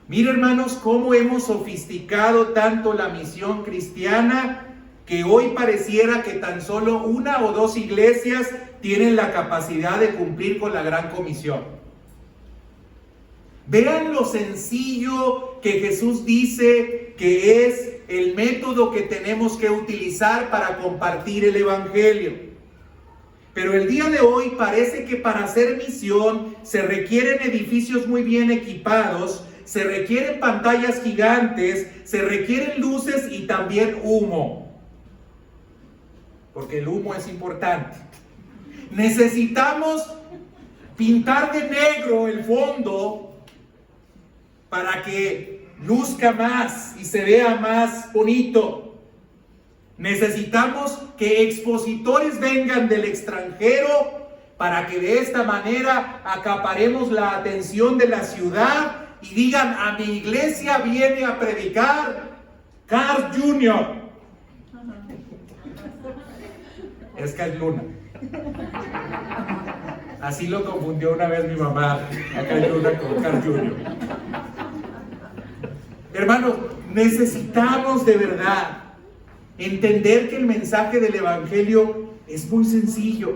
Mira, hermanos, cómo hemos sofisticado tanto la misión cristiana, que hoy pareciera que tan solo una o dos iglesias tienen la capacidad de cumplir con la gran comisión. Vean lo sencillo que Jesús dice que es el método que tenemos que utilizar para compartir el evangelio. Pero el día de hoy parece que para hacer misión se requieren edificios muy bien equipados, se requieren pantallas gigantes, se requieren luces y también humo. Porque el humo es importante. Necesitamos pintar de negro el fondo para que luzca más y se vea más bonito. Necesitamos que expositores vengan del extranjero para que de esta manera acaparemos la atención de la ciudad y digan: a mi iglesia viene a predicar Carl Jr. Es Carl Luna. Así lo confundió una vez mi mamá, a Carl Luna con Carl Jr. Hermanos, necesitamos de verdad entender que el mensaje del evangelio es muy sencillo.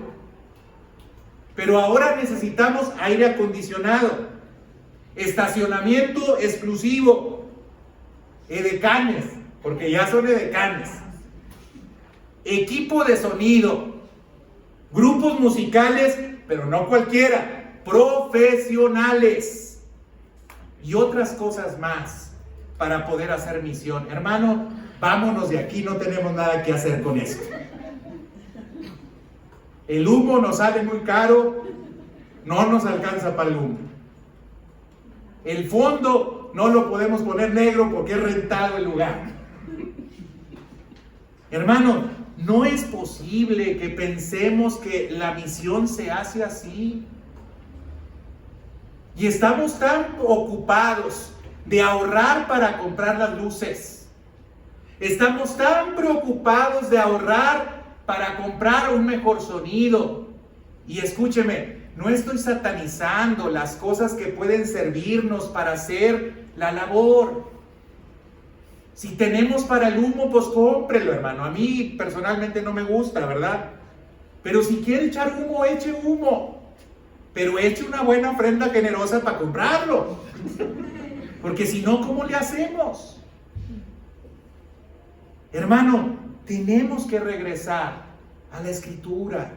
Pero ahora necesitamos aire acondicionado, estacionamiento exclusivo, edecanes, porque ya son edecanes, equipo de sonido, grupos musicales, pero no cualquiera, profesionales y otras cosas más para poder hacer misión. Hermano, vámonos de aquí, no tenemos nada que hacer con esto. El humo nos sale muy caro, no nos alcanza para el humo. El fondo no lo podemos poner negro porque es rentado el lugar. Hermano, no es posible que pensemos que la misión se hace así. Y estamos tan ocupados de ahorrar para comprar las luces. Estamos tan preocupados de ahorrar para comprar un mejor sonido. Y escúcheme, no estoy satanizando las cosas que pueden servirnos para hacer la labor. Si tenemos para el humo, pues cómprelo, hermano. A mí personalmente no me gusta, ¿verdad? Pero si quiere echar humo, eche humo. Pero eche una buena ofrenda generosa para comprarlo. Porque si no, ¿cómo le hacemos? Hermano, tenemos que regresar a la Escritura.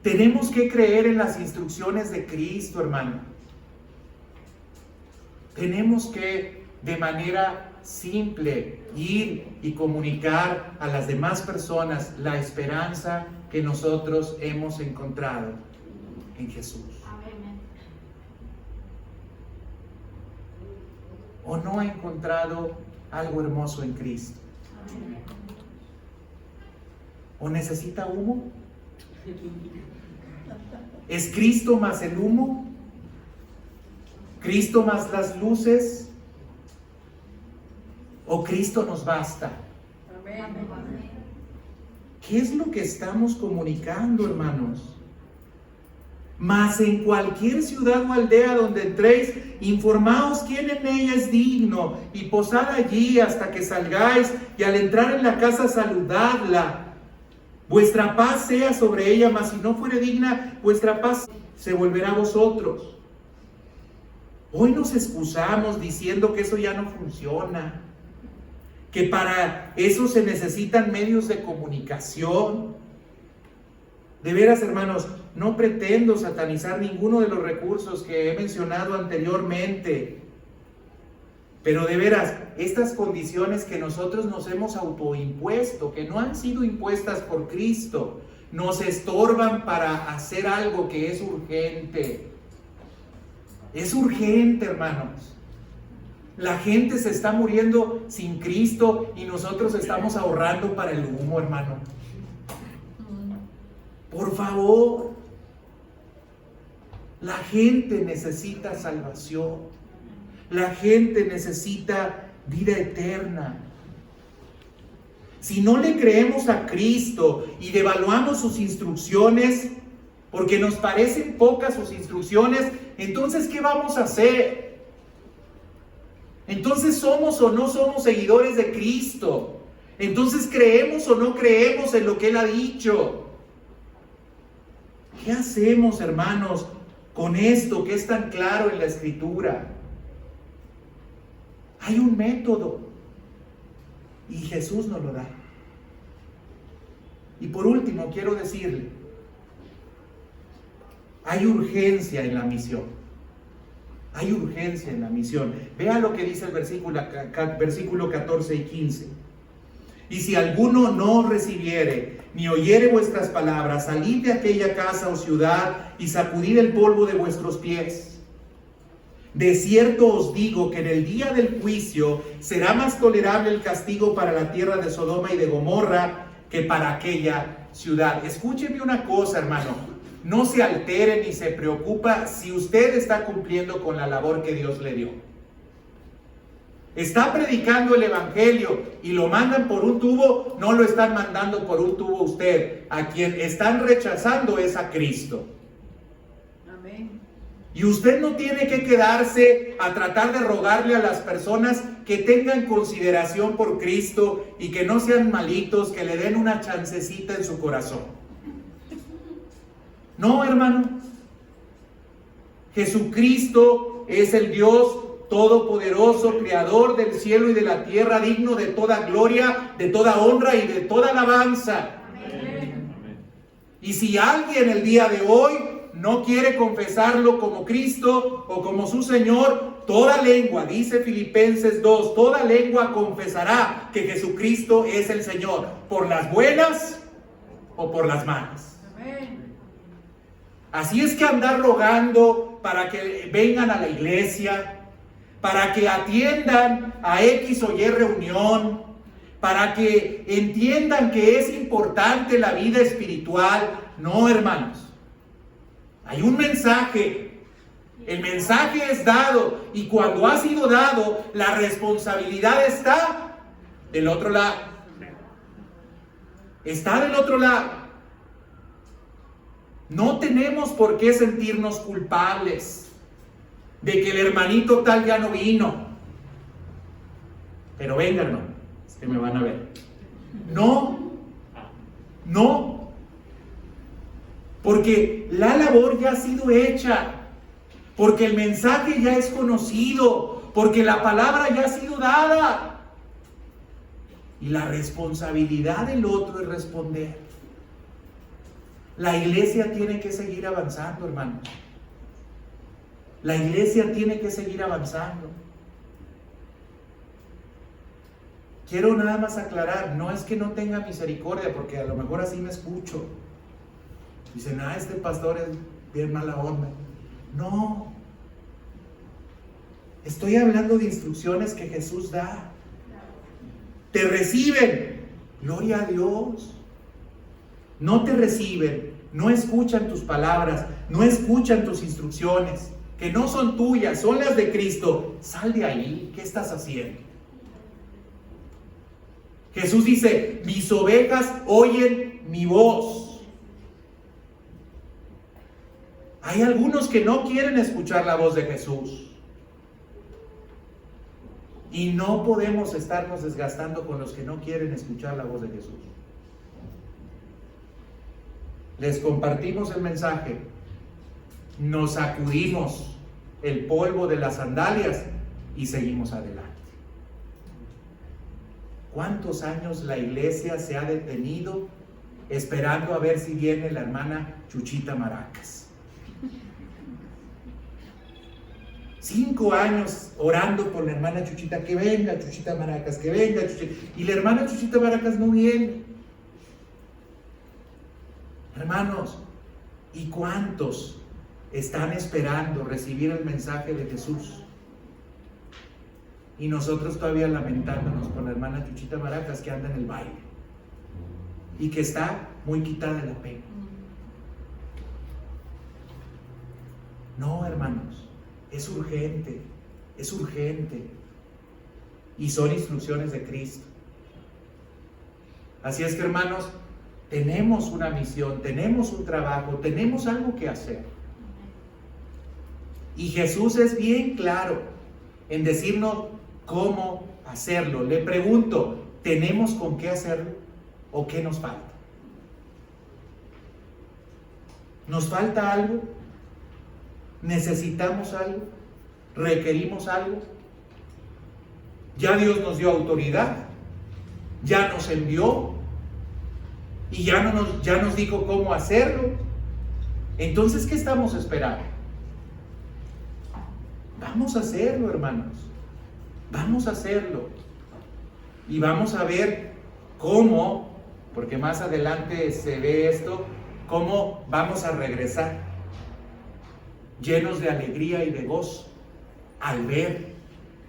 Tenemos que creer en las instrucciones de Cristo, hermano. Tenemos que, de manera simple, ir y comunicar a las demás personas la esperanza que nosotros hemos encontrado en Jesús. ¿O no ha encontrado algo hermoso en Cristo? ¿O necesita humo? ¿Es Cristo más el humo? ¿Cristo más las luces? ¿O Cristo nos basta? ¿Qué es lo que estamos comunicando, hermanos? Mas en cualquier ciudad o aldea donde entréis, informaos quién en ella es digno, y posad allí hasta que salgáis, y al entrar en la casa saludadla. Vuestra paz sea sobre ella, mas si no fuere digna, vuestra paz se volverá a vosotros. Hoy nos excusamos diciendo que eso ya no funciona, que para eso se necesitan medios de comunicación. De veras, hermanos, no pretendo satanizar ninguno de los recursos que he mencionado anteriormente, pero de veras, estas condiciones que nosotros nos hemos autoimpuesto, que no han sido impuestas por Cristo, nos estorban para hacer algo que es urgente. Es urgente, hermanos. La gente se está muriendo sin Cristo y nosotros estamos ahorrando para el humo, hermano. Por favor, la gente necesita salvación. La gente necesita vida eterna. Si no le creemos a Cristo y devaluamos sus instrucciones, porque nos parecen pocas sus instrucciones, entonces ¿qué vamos a hacer? Entonces ¿somos o no somos seguidores de Cristo? Entonces ¿creemos o no creemos en lo que Él ha dicho? ¿Qué hacemos, hermanos, con esto que es tan claro en la Escritura? Hay un método y Jesús nos lo da. Y por último, quiero decirle, hay urgencia en la misión. Hay urgencia en la misión. Vea lo que dice el versículo 14 y 15. Y si alguno no os recibiere, ni oyere vuestras palabras, salid de aquella casa o ciudad y sacudid el polvo de vuestros pies. De cierto os digo que en el día del juicio será más tolerable el castigo para la tierra de Sodoma y de Gomorra que para aquella ciudad. Escúcheme una cosa, hermano. No se altere ni se preocupa si usted está cumpliendo con la labor que Dios le dio. Está predicando el evangelio y lo mandan por un tubo, no lo están mandando por un tubo usted. A quien están rechazando es a Cristo. Amén. Y usted no tiene que quedarse a tratar de rogarle a las personas que tengan consideración por Cristo y que no sean malitos, que le den una chancecita en su corazón. No, hermano. Jesucristo es el Dios todopoderoso, creador del cielo y de la tierra, digno de toda gloria, de toda honra y de toda alabanza. Amén. Y si alguien el día de hoy no quiere confesarlo como Cristo o como su Señor, toda lengua, dice Filipenses 2, toda lengua confesará que Jesucristo es el Señor, por las buenas o por las malas. Amén. Así es que andar rogando para que vengan a la iglesia, para que atiendan a X o Y reunión, para que entiendan que es importante la vida espiritual. No, hermanos. Hay un mensaje. El mensaje es dado y cuando ha sido dado, la responsabilidad está del otro lado. Está del otro lado. No tenemos por qué sentirnos culpables de que el hermanito tal ya no vino. Pero vengan, hermano, es que me van a ver. No, porque la labor ya ha sido hecha, porque el mensaje ya es conocido, porque la palabra ya ha sido dada. Y la responsabilidad del otro es responder. La iglesia tiene que seguir avanzando, hermanos. La iglesia tiene que seguir avanzando. quiero nada más aclarar, no es que no tenga misericordia, porque a lo mejor así me escucho. Dicen, este pastor es bien mala onda. No. Estoy hablando de instrucciones que Jesús da. Te reciben, gloria a Dios. No te reciben, no escuchan tus palabras, no escuchan tus instrucciones, que no son tuyas, son las de Cristo. Sal de ahí, ¿qué estás haciendo? Jesús dice, mis ovejas oyen mi voz. Hay algunos que no quieren escuchar la voz de Jesús. Y no podemos estarnos desgastando con los que no quieren escuchar la voz de Jesús. Les compartimos el mensaje, nos sacudimos el polvo de las sandalias y seguimos adelante. ¿Cuántos años la iglesia se ha detenido esperando a ver si viene la hermana Chuchita Maracas? 5 años orando por la hermana Chuchita, que venga Chuchita Maracas, que venga Chuchita. Y la hermana Chuchita Maracas no viene. Hermanos, ¿y cuántos están esperando recibir el mensaje de Jesús? Y nosotros todavía lamentándonos por la hermana Chuchita Maracas que anda en el baile y que está muy quitada de la pena. No, hermanos, es urgente, es urgente. Y son instrucciones de Cristo. Así es que, hermanos, tenemos una misión, tenemos un trabajo, tenemos algo que hacer. Y Jesús es bien claro en decirnos cómo hacerlo. Le pregunto, ¿tenemos con qué hacerlo o qué nos falta? ¿Nos falta algo? ¿Necesitamos algo? ¿Requerimos algo? Ya Dios nos dio autoridad, ya nos envió y ya nos dijo cómo hacerlo. Entonces, ¿qué estamos esperando? Vamos a hacerlo, hermanos. Vamos a hacerlo. Y vamos a ver cómo, porque más adelante se ve esto, cómo vamos a regresar llenos de alegría y de gozo al ver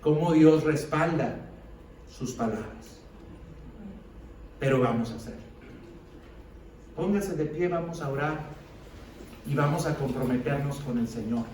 cómo Dios respalda sus palabras. Pero vamos a hacerlo. Póngase de pie, vamos a orar y vamos a comprometernos con el Señor.